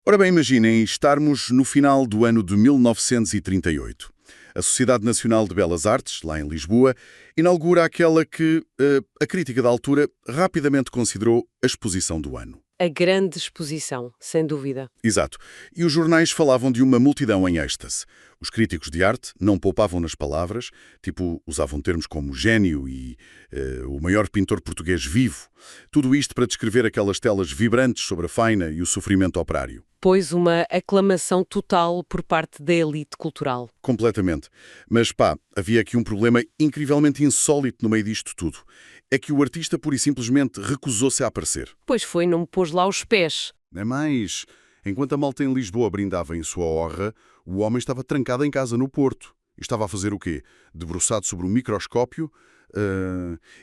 Ora bem, imaginem estarmos no final do ano de 1938. A Sociedade Nacional de Belas Artes, lá em Lisboa, inaugura aquela que a crítica da altura rapidamente considerou a exposição do ano. A grande exposição, sem dúvida. Exato. E os jornais falavam de uma multidão em êxtase. Os críticos de arte não poupavam nas palavras, tipo, usavam termos como gênio e o maior pintor português vivo. Tudo isto para descrever aquelas telas vibrantes sobre a faina e o sofrimento operário. Pôs uma aclamação total por parte da elite cultural. Completamente. Mas pá, havia aqui um problema incrivelmente insólito no meio disto tudo. É que o artista pura e simplesmente recusou-se a aparecer. Pois foi, não me pôs lá os pés. É mais, enquanto a malta em Lisboa brindava em sua honra, o homem estava trancado em casa no Porto. E estava a fazer o quê? Debruçado sobre um microscópio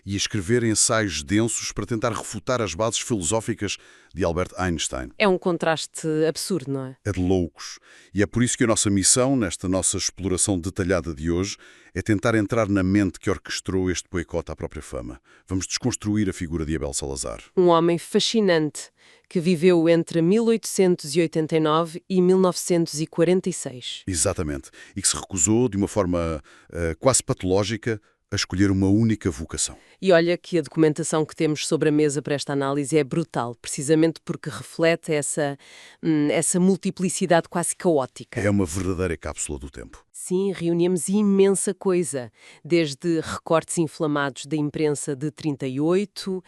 e a escrever ensaios densos para tentar refutar as bases filosóficas de Albert Einstein. É um contraste absurdo, não é? É de loucos. E é por isso que a nossa missão, nesta nossa exploração detalhada de hoje, é tentar entrar na mente que orquestrou este boicote à própria fama. Vamos desconstruir a figura de Abel Salazar. Um homem fascinante que viveu entre 1889 e 1946. Exatamente. E que se recusou, de uma forma quase patológica, a escolher uma única vocação. E olha que a documentação que temos sobre a mesa para esta análise é brutal, precisamente porque reflete essa multiplicidade quase caótica. É uma verdadeira cápsula do tempo. Sim, reuníamos imensa coisa, desde recortes inflamados da imprensa de 38,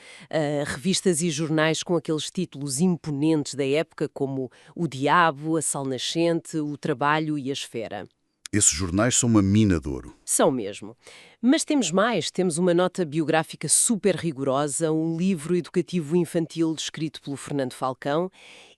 revistas e jornais com aqueles títulos imponentes da época, como O Diabo, A Sal Nascente, O Trabalho e a Esfera. Esses jornais são uma mina de ouro. São mesmo. Mas temos mais. Temos uma nota biográfica super rigorosa, um livro educativo infantil escrito pelo Fernando Falcão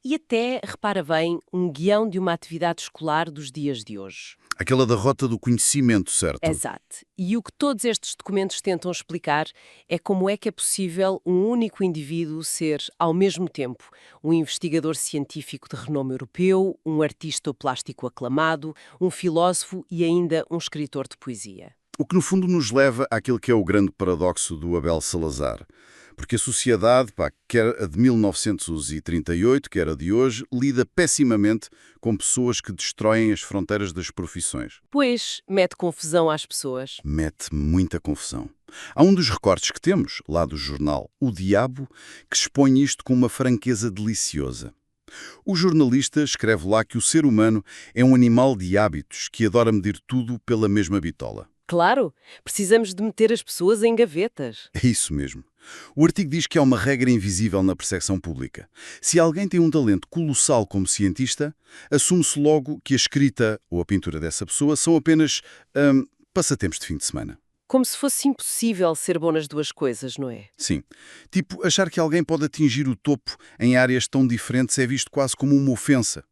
e até, repara bem, um guião de uma atividade escolar dos dias de hoje. Aquela da rota do conhecimento, certo? Exato. E o que todos estes documentos tentam explicar é como é que é possível um único indivíduo ser, ao mesmo tempo, um investigador científico de renome europeu, um artista plástico aclamado, um filósofo e ainda um escritor de poesia. O que no fundo nos leva àquele que é o grande paradoxo do Abel Salazar. Porque a sociedade, pá, quer a de 1938, quer a de hoje, lida pessimamente com pessoas que destroem as fronteiras das profissões. Pois, mete confusão às pessoas. Mete muita confusão. Há um dos recortes que temos, lá do jornal O Diabo, que expõe isto com uma franqueza deliciosa. O jornalista escreve lá que o ser humano é um animal de hábitos que adora medir tudo pela mesma bitola. Claro, precisamos de meter as pessoas em gavetas. É isso mesmo. O artigo diz que há uma regra invisível na percepção pública. Se alguém tem um talento colossal como cientista, assume-se logo que a escrita ou a pintura dessa pessoa são apenas passatempos de fim de semana. Como se fosse impossível ser bom nas duas coisas, não é? Sim. Tipo, achar que alguém pode atingir o topo em áreas tão diferentes é visto quase como uma ofensa.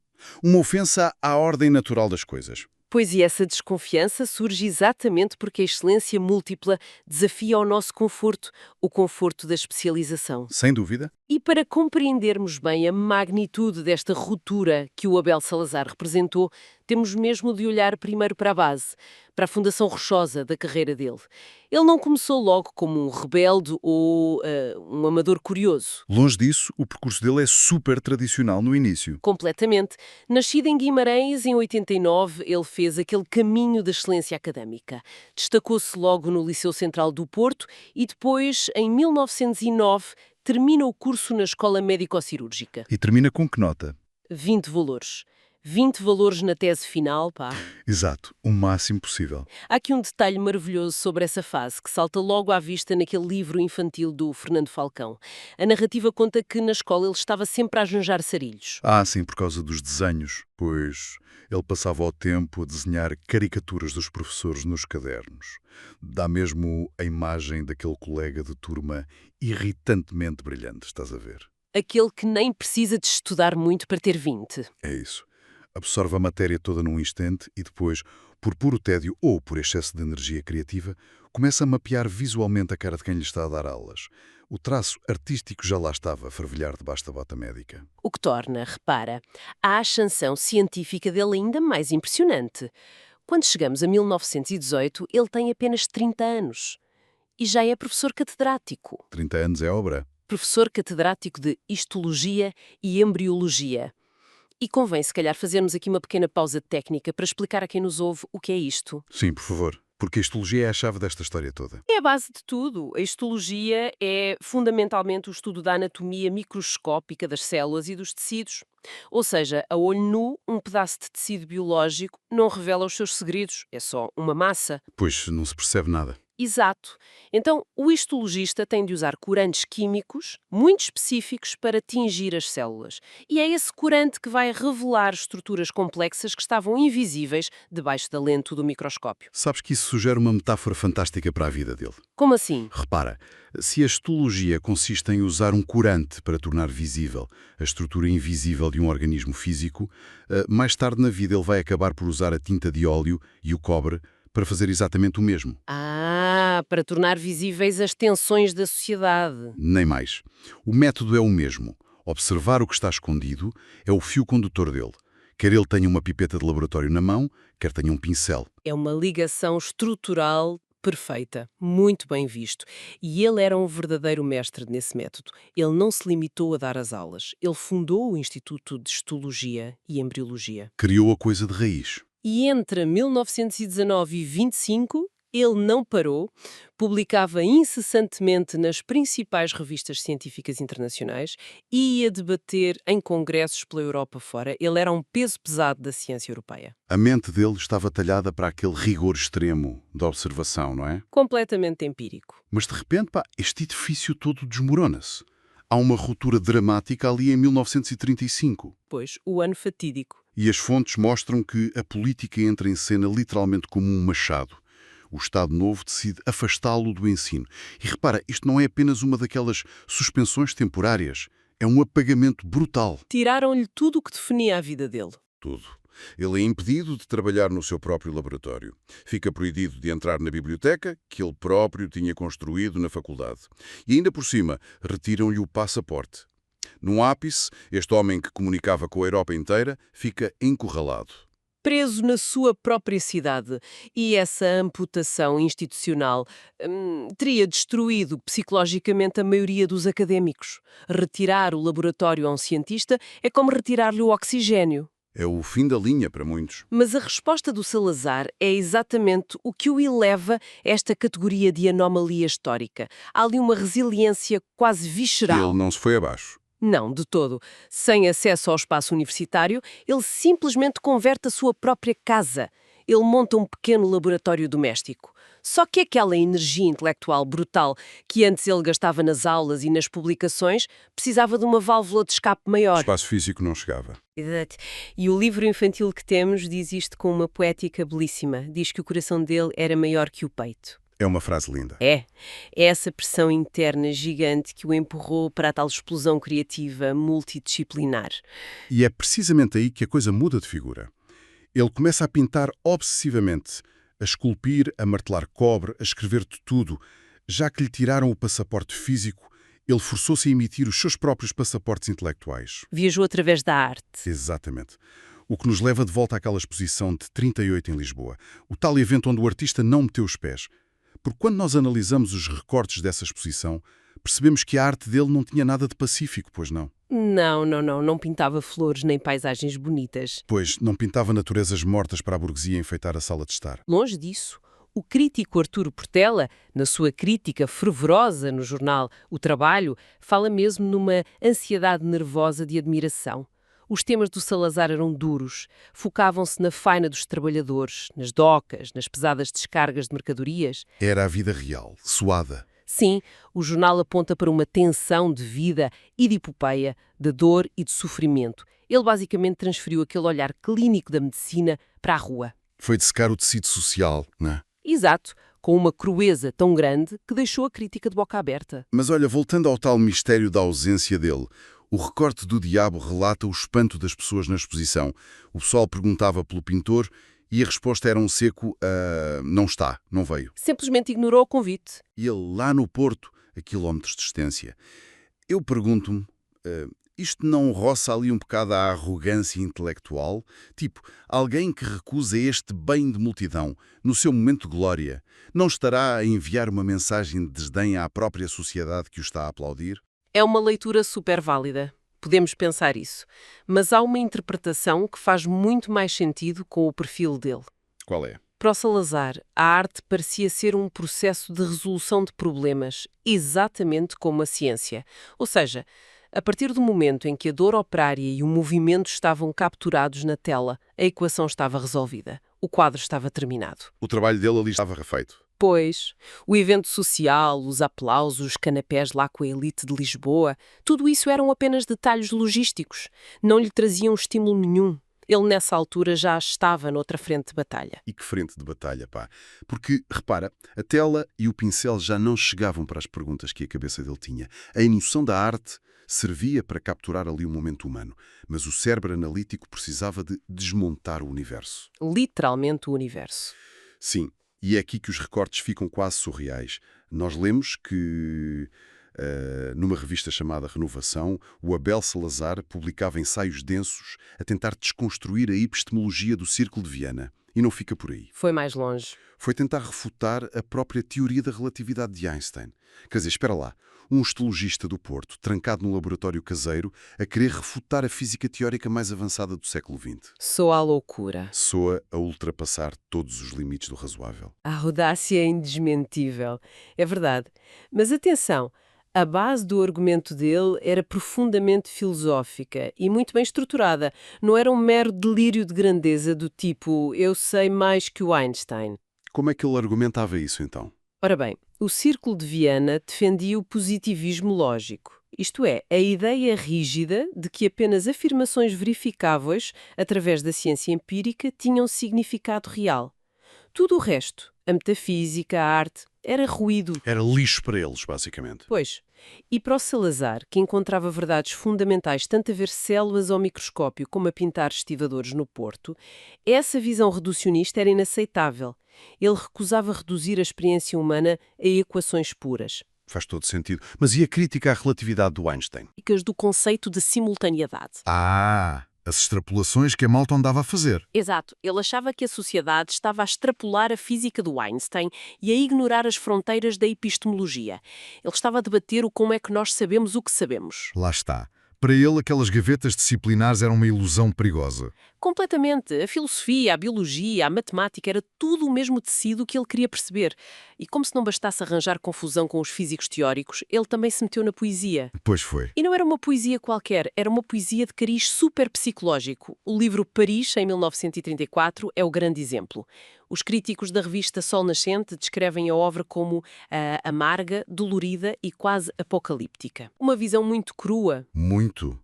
Uma ofensa à ordem natural das coisas. Pois e essa desconfiança surge exatamente porque a excelência múltipla desafia o nosso conforto, o conforto da especialização. Sem dúvida. E para compreendermos bem a magnitude desta ruptura que o Abel Salazar representou, temos mesmo de olhar primeiro para a base, para a fundação rochosa da carreira dele. Ele não começou logo como um rebelde ou um amador curioso. Longe disso, o percurso dele é super tradicional no início. Completamente. Nascido em Guimarães, em 89, ele fez aquele caminho da excelência académica. Destacou-se logo no Liceu Central do Porto e depois, em 1909, termina o curso na Escola Médico-Cirúrgica. E termina com que nota? 20 valores. 20 valores na tese final, pá. Exato, o máximo possível. Há aqui um detalhe maravilhoso sobre essa fase que salta logo à vista naquele livro infantil do Fernando Falcão. A narrativa conta que na escola ele estava sempre a arranjar sarilhos. Ah, sim, por causa dos desenhos, pois ele passava o tempo a desenhar caricaturas dos professores nos cadernos. Dá mesmo a imagem daquele colega de turma irritantemente brilhante, estás a ver? Aquele que nem precisa de estudar muito para ter 20. É isso. Absorve a matéria toda num instante e depois, por puro tédio ou por excesso de energia criativa, começa a mapear visualmente a cara de quem lhe está a dar aulas. O traço artístico já lá estava a fervilhar debaixo da bata médica. O que torna, repara, a ascensão científica dele ainda mais impressionante. Quando chegamos a 1918, ele tem apenas 30 anos. E já é professor catedrático. 30 anos é obra. Professor catedrático de Histologia e Embriologia. E convém, se calhar, fazermos aqui uma pequena pausa técnica para explicar a quem nos ouve o que é isto. Sim, por favor. Porque a histologia é a chave desta história toda. É a base de tudo. A histologia é fundamentalmente o estudo da anatomia microscópica das células e dos tecidos. Ou seja, a olho nu, um pedaço de tecido biológico não revela os seus segredos, é só uma massa. Pois não se percebe nada. Exato. Então, o histologista tem de usar corantes químicos muito específicos para tingir as células. E é esse corante que vai revelar estruturas complexas que estavam invisíveis debaixo da lente do microscópio. Sabes que isso sugere uma metáfora fantástica para a vida dele. Como assim? Repara, se a histologia consiste em usar um corante para tornar visível a estrutura invisível de um organismo físico, mais tarde na vida ele vai acabar por usar a tinta de óleo e o cobre para fazer exatamente o mesmo. Para tornar visíveis as tensões da sociedade. Nem mais. O método é o mesmo. Observar o que está escondido é o fio condutor dele. Quer ele tenha uma pipeta de laboratório na mão, quer tenha um pincel. É uma ligação estrutural perfeita, muito bem visto. E ele era um verdadeiro mestre nesse método. Ele não se limitou a dar as aulas. Ele fundou o Instituto de Histologia e Embriologia. Criou a coisa de raiz. E entre 1919 e 25, ele não parou, publicava incessantemente nas principais revistas científicas internacionais e ia debater em congressos pela Europa fora. Ele era um peso pesado da ciência europeia. A mente dele estava talhada para aquele rigor extremo da observação, não é? Completamente empírico. Mas de repente, este edifício todo desmorona-se. Há uma ruptura dramática ali em 1935. Pois, o ano fatídico. E as fontes mostram que a política entra em cena literalmente como um machado. O Estado Novo decide afastá-lo do ensino. E repara, isto não é apenas uma daquelas suspensões temporárias. É um apagamento brutal. Tiraram-lhe tudo o que definia a vida dele. Tudo. Ele é impedido de trabalhar no seu próprio laboratório. Fica proibido de entrar na biblioteca, que ele próprio tinha construído na faculdade. E ainda por cima, retiram-lhe o passaporte. Num ápice, este homem que comunicava com a Europa inteira fica encurralado. Preso na sua própria cidade. E essa amputação institucional teria destruído psicologicamente a maioria dos académicos. Retirar o laboratório a um cientista é como retirar-lhe o oxigênio. É o fim da linha para muitos. Mas a resposta do Salazar é exatamente o que o eleva a esta categoria de anomalia histórica. Há ali uma resiliência quase visceral. Ele não se foi abaixo. Não, de todo. Sem acesso ao espaço universitário, ele simplesmente converte a sua própria casa. Ele monta um pequeno laboratório doméstico. Só que aquela energia intelectual brutal que antes ele gastava nas aulas e nas publicações precisava de uma válvula de escape O maior. espaço físico não chegava. Exato. E o livro infantil que temos diz isto com uma poética belíssima. Diz que o coração dele era maior que o peito. É uma frase linda. É essa pressão interna gigante que o empurrou para a tal explosão criativa multidisciplinar. E é precisamente aí que a coisa muda de figura. Ele começa a pintar obsessivamente, a esculpir, a martelar cobre, a escrever de tudo. Já que lhe tiraram o passaporte físico, ele forçou-se a emitir os seus próprios passaportes intelectuais. Viajou através da arte. Exatamente. O que nos leva de volta àquela exposição de 38 em Lisboa. O tal evento onde o artista não meteu os pés. Porque quando nós analisamos os recortes dessa exposição, percebemos que a arte dele não tinha nada de pacífico, pois não? Não pintava flores nem paisagens bonitas. Pois não pintava naturezas mortas para a burguesia enfeitar a sala de estar. Longe disso. O crítico Arturo Portela, na sua crítica fervorosa no jornal O Trabalho, fala mesmo numa ansiedade nervosa de admiração. Os temas do Salazar eram duros, focavam-se na faina dos trabalhadores, nas docas, nas pesadas descargas de mercadorias. Era a vida real, suada. Sim, o jornal aponta para uma tensão de vida e de epopeia, de dor e de sofrimento. Ele basicamente transferiu aquele olhar clínico da medicina para a rua. Foi de secar o tecido social, não é? Exato, com uma crueza tão grande que deixou a crítica de boca aberta. Mas olha, voltando ao tal mistério da ausência dele, o recorte do Diabo relata o espanto das pessoas na exposição. O pessoal perguntava pelo pintor e a resposta era um seco não está, não veio. Simplesmente ignorou o convite. E ele lá no Porto, a quilómetros de distância. Eu pergunto-me, isto não roça ali um bocado a arrogância intelectual? Tipo, alguém que recusa este bem de multidão, no seu momento de glória, não estará a enviar uma mensagem de desdém à própria sociedade que o está a aplaudir? É uma leitura super válida. podemos pensar isso. Mas há uma interpretação que faz muito mais sentido com o perfil dele. Qual é? Para o Salazar, a arte parecia ser um processo de resolução de problemas, exatamente como a ciência. Ou seja, a partir do momento em que a dor operária e o movimento estavam capturados na tela, a equação estava resolvida. O quadro estava terminado. O trabalho dele ali estava refeito. Pois, o evento social, os aplausos, os canapés lá com a elite de Lisboa, tudo isso eram apenas detalhes logísticos. Não lhe traziam estímulo nenhum. Ele, nessa altura, já estava noutra frente de batalha. E que frente de batalha, pá. Porque, repara, a tela e o pincel já não chegavam para as perguntas que a cabeça dele tinha. A emoção da arte servia para capturar ali o momento humano, mas o cérebro analítico precisava de desmontar o universo. Literalmente o universo. Sim, e é aqui que os recortes ficam quase surreais. Nós lemos que, numa revista chamada Renovação, o Abel Salazar publicava ensaios densos a tentar desconstruir a epistemologia do Círculo de Viena. E não fica por aí. Foi mais longe. Foi tentar refutar a própria teoria da relatividade de Einstein. Quer dizer, espera lá, um histologista do Porto, trancado num laboratório caseiro, a querer refutar a física teórica mais avançada do século XX. Soa a loucura. Soa a ultrapassar todos os limites do razoável. A audácia é indesmentível. É verdade. Mas atenção, a base do argumento dele era profundamente filosófica e muito bem estruturada. Não era um mero delírio de grandeza do tipo eu sei mais que o Einstein. Como é que ele argumentava isso, então? Ora bem, o Círculo de Viena defendia o positivismo lógico. Isto é, a ideia rígida de que apenas afirmações verificáveis, através da ciência empírica, tinham significado real. Tudo o resto, a metafísica, a arte, era ruído. Era lixo para eles, basicamente. Pois. E para o Salazar, que encontrava verdades fundamentais tanto a ver células ao microscópio como a pintar estivadores no Porto, essa visão reducionista era inaceitável. Ele recusava reduzir a experiência humana a equações puras. Faz todo sentido. Mas e a crítica à relatividade do Einstein? Do conceito de simultaneidade. As extrapolações que a malta andava a fazer. Exato. Ele achava que a sociedade estava a extrapolar a física do Einstein e a ignorar as fronteiras da epistemologia. Ele estava a debater o como é que nós sabemos o que sabemos. Lá está. Para ele, aquelas gavetas disciplinares eram uma ilusão perigosa. Completamente. A filosofia, a biologia, a matemática, era tudo o mesmo tecido que ele queria perceber. E como se não bastasse arranjar confusão com os físicos teóricos, ele também se meteu na poesia. Pois foi. E não era uma poesia qualquer, era uma poesia de cariz super psicológico. O livro Paris, em 1934, é o grande exemplo. Os críticos da revista Sol Nascente descrevem a obra como amarga, dolorida e quase apocalíptica. Uma visão muito crua. Muito.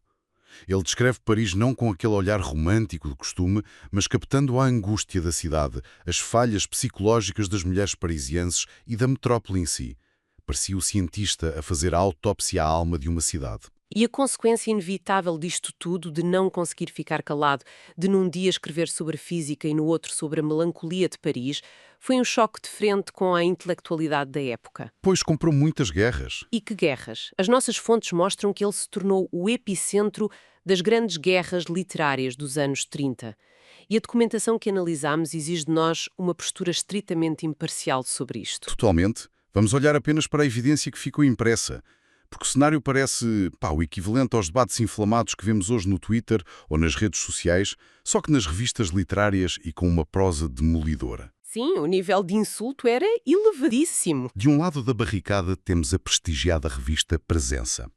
Ele descreve Paris não com aquele olhar romântico do costume, mas captando a angústia da cidade, as falhas psicológicas das mulheres parisienses e da metrópole em si. Parecia o cientista a fazer a autópsia à alma de uma cidade. E a consequência inevitável disto tudo, de não conseguir ficar calado, de num dia escrever sobre a física e no outro sobre a melancolia de Paris, foi um choque de frente com a intelectualidade da época. Pois comprou muitas guerras. E que guerras? As nossas fontes mostram que ele se tornou o epicentro das grandes guerras literárias dos anos 30. E a documentação que analisamos exige de nós uma postura estritamente imparcial sobre isto. Totalmente. Vamos olhar apenas para a evidência que ficou impressa. Porque o cenário parece, o equivalente aos debates inflamados que vemos hoje no Twitter ou nas redes sociais, só que nas revistas literárias e com uma prosa demolidora. Sim, o nível de insulto era elevadíssimo. De um lado da barricada temos a prestigiada revista Presença.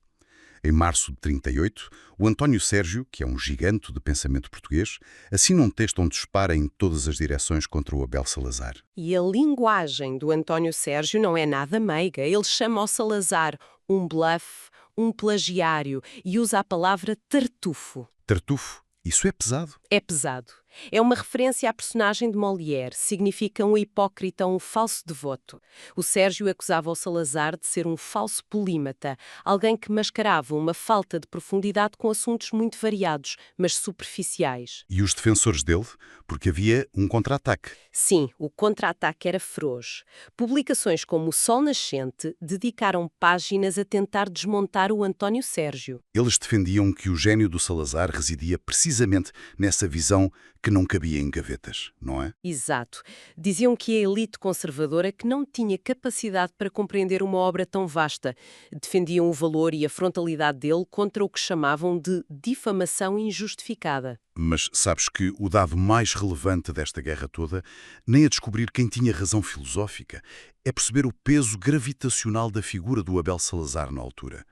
Em março de 38, o António Sérgio, que é um gigante do pensamento português, assina um texto onde dispara em todas as direções contra o Abel Salazar. E a linguagem do António Sérgio não é nada meiga. Ele chama ao Salazar um bluff, um plagiário e usa a palavra tartufo. Tartufo? Isso é pesado. É pesado. É uma referência à personagem de Molière. Significa um hipócrita, um falso devoto. O Sérgio acusava o Salazar de ser um falso polímata, alguém que mascarava uma falta de profundidade com assuntos muito variados, mas superficiais. E os defensores dele? Porque havia um contra-ataque. Sim, o contra-ataque era feroz. Publicações como o Sol Nascente dedicaram páginas a tentar desmontar o António Sérgio. Eles defendiam que o gênio do Salazar residia precisamente nessa visão que não cabia em gavetas, não é? Exato. Diziam que a elite conservadora que não tinha capacidade para compreender uma obra tão vasta. Defendiam o valor e a frontalidade dele contra o que chamavam de difamação injustificada. Mas sabes que o dado mais relevante desta guerra toda nem é descobrir quem tinha razão filosófica, é perceber o peso gravitacional da figura do Abel Salazar na altura.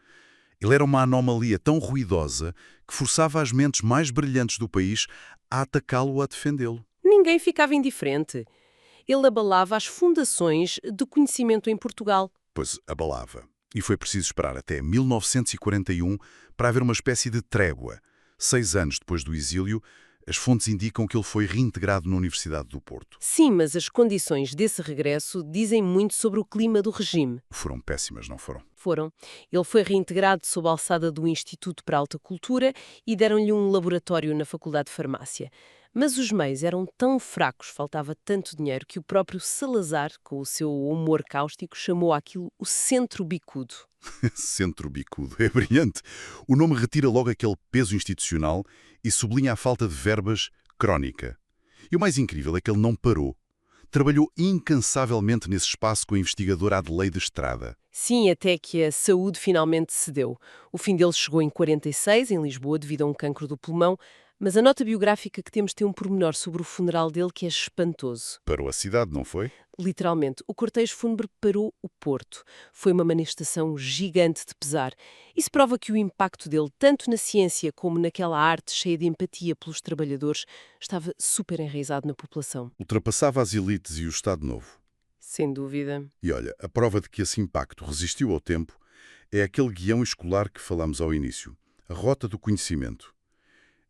Ele era uma anomalia tão ruidosa que forçava as mentes mais brilhantes do país a atacá-lo ou a defendê-lo. Ninguém ficava indiferente. Ele abalava as fundações do conhecimento em Portugal. Pois abalava. E foi preciso esperar até 1941 para haver uma espécie de trégua. 6 anos depois do exílio, as fontes indicam que ele foi reintegrado na Universidade do Porto. Sim, mas as condições desse regresso dizem muito sobre o clima do regime. Foram péssimas, não foram? Foram. Ele foi reintegrado sob a alçada do Instituto para a Alta Cultura e deram-lhe um laboratório na Faculdade de Farmácia. Mas os meios eram tão fracos, faltava tanto dinheiro, que o próprio Salazar, com o seu humor cáustico, chamou aquilo o Centro Bicudo. Centro Bicudo. É brilhante. O nome retira logo aquele peso institucional e sublinha a falta de verbas crónica. E o mais incrível é que ele não parou. Trabalhou incansavelmente nesse espaço com a investigadora Adelaide Estrada. Sim, até que a saúde finalmente cedeu. O fim dele chegou em 46, em Lisboa, devido a um cancro do pulmão, mas a nota biográfica que temos tem um pormenor sobre o funeral dele que é espantoso. Parou a cidade, não foi? Literalmente, o cortejo fúnebre parou o Porto. Foi uma manifestação gigante de pesar. Isso prova que o impacto dele, tanto na ciência como naquela arte cheia de empatia pelos trabalhadores, estava super enraizado na população. Ultrapassava as elites e o Estado Novo. Sem dúvida. E olha, a prova de que esse impacto resistiu ao tempo é aquele guião escolar que falamos ao início, a Rota do Conhecimento.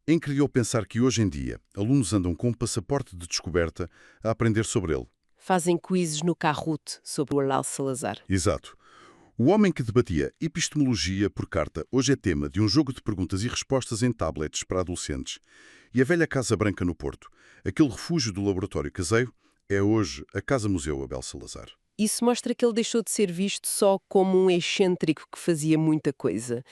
É incrível pensar que hoje em dia alunos andam com um passaporte de descoberta a aprender sobre ele. Fazem quizzes no Kahoot sobre o Abel Salazar. Exato. O homem que debatia epistemologia por carta hoje é tema de um jogo de perguntas e respostas em tablets para adolescentes. E a velha Casa Branca no Porto, aquele refúgio do laboratório caseiro, é hoje a Casa-Museu Abel Salazar. Isso mostra que ele deixou de ser visto só como um excêntrico que fazia muita coisa.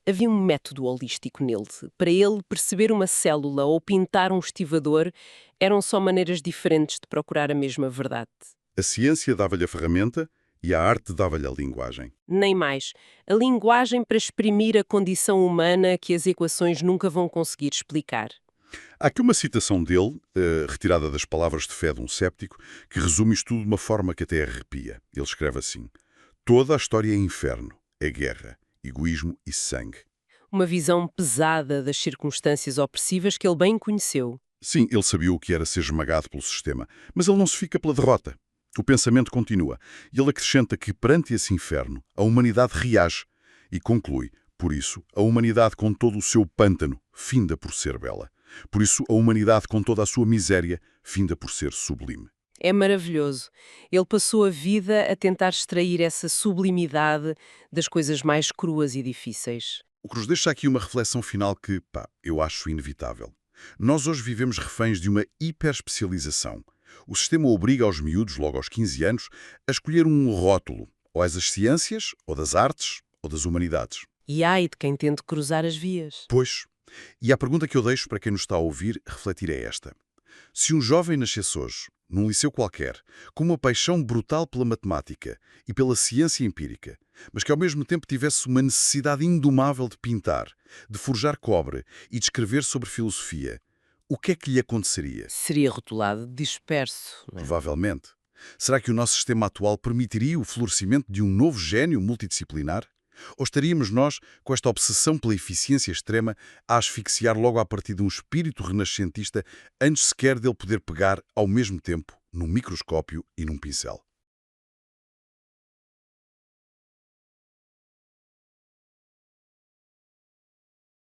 Havia um método holístico nele. Para ele, perceber uma célula ou pintar um estivador eram só maneiras diferentes de procurar a mesma verdade. A ciência dava-lhe a ferramenta e a arte dava-lhe a linguagem. Nem mais. A linguagem para exprimir a condição humana que as equações nunca vão conseguir explicar. Há aqui uma citação dele, retirada das palavras de fé de um séptico, que resume isto tudo de uma forma que até arrepia. Ele escreve assim: toda a história é inferno, é guerra, egoísmo e sangue. Uma visão pesada das circunstâncias opressivas que ele bem conheceu. Sim, ele sabia o que era ser esmagado pelo sistema, mas ele não se fica pela derrota. O pensamento continua, e ele acrescenta que, perante esse inferno, a humanidade reage e conclui: por isso, a humanidade com todo o seu pântano finda por ser bela. Por isso, a humanidade com toda a sua miséria finda por ser sublime. É maravilhoso. Ele passou a vida a tentar extrair essa sublimidade das coisas mais cruas e difíceis. O que nos deixa aqui uma reflexão final que, eu acho inevitável. Nós hoje vivemos reféns de uma hiperespecialização. O sistema obriga aos miúdos, logo aos 15 anos, a escolher um rótulo, ou és das ciências, ou das artes, ou das humanidades. E ai de quem tente cruzar as vias. Pois. E a pergunta que eu deixo para quem nos está a ouvir refletir é esta. Se um jovem nascesse hoje, num liceu qualquer, com uma paixão brutal pela matemática e pela ciência empírica, mas que ao mesmo tempo tivesse uma necessidade indomável de pintar, de forjar cobre e de escrever sobre filosofia, o que é que lhe aconteceria? Seria rotulado de disperso. Não é? Provavelmente. Será que o nosso sistema atual permitiria o florescimento de um novo gênio multidisciplinar? Ou estaríamos nós, com esta obsessão pela eficiência extrema, a asfixiar logo a partir de um espírito renascentista antes sequer dele poder pegar, ao mesmo tempo, num microscópio e num pincel?